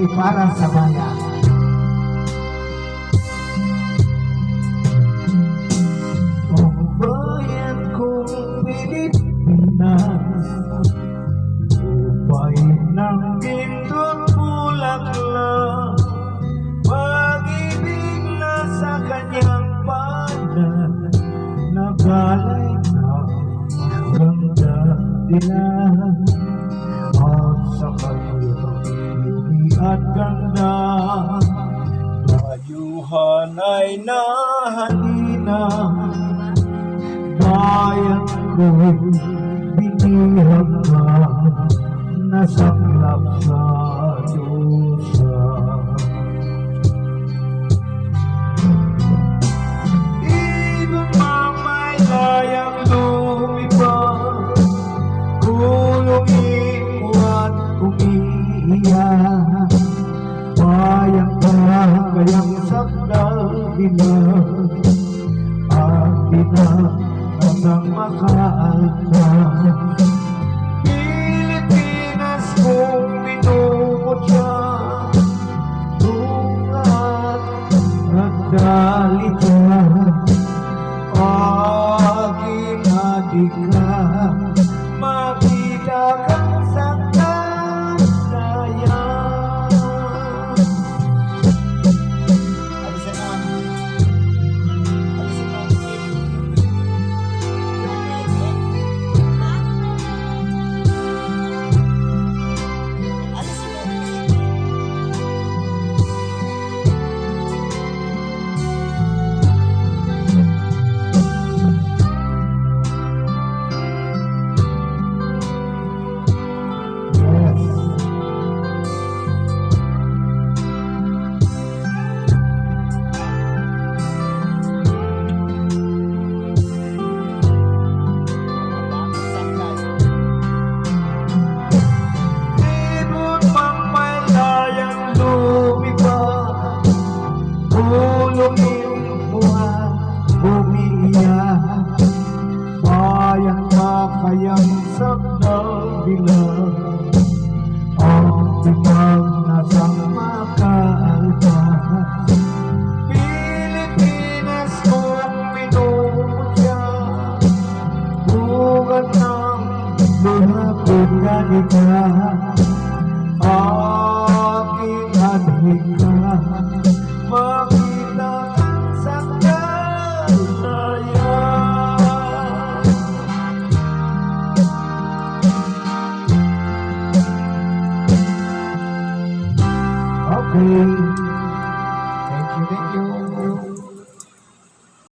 ay para sa bayan. Ang bayan kong Pilipinas, lupain ng pindot bulaklak, pag-ibig na sa kanyang panan, nagalay ng ganda nila. At sa kanyang beauty at ganda, layuhan ay nahalina. Bayan ko'y binihag ka, nasaklap sa dusa. Ibang mamay layang lumipad, kulungin mo at umiiyak. Bayan ka kayang sakdal dilag, at pinag-asang makaalpas. Pilipinas kong minumutya, tungat at dalita, aking adik ka, makita kang saktan sayan. Alisin mo. Alisin mo. Alisin mo. Ibon mang may layang lumipad, kulungin mo at umiiyak. Bayan ka kayang sakdal dilag, ang timang nasang makaalpas. Pilipinas kong minumutya, bugat ng mga pagkanita, aking adik ka, makita kang sakdal sayan. Okay.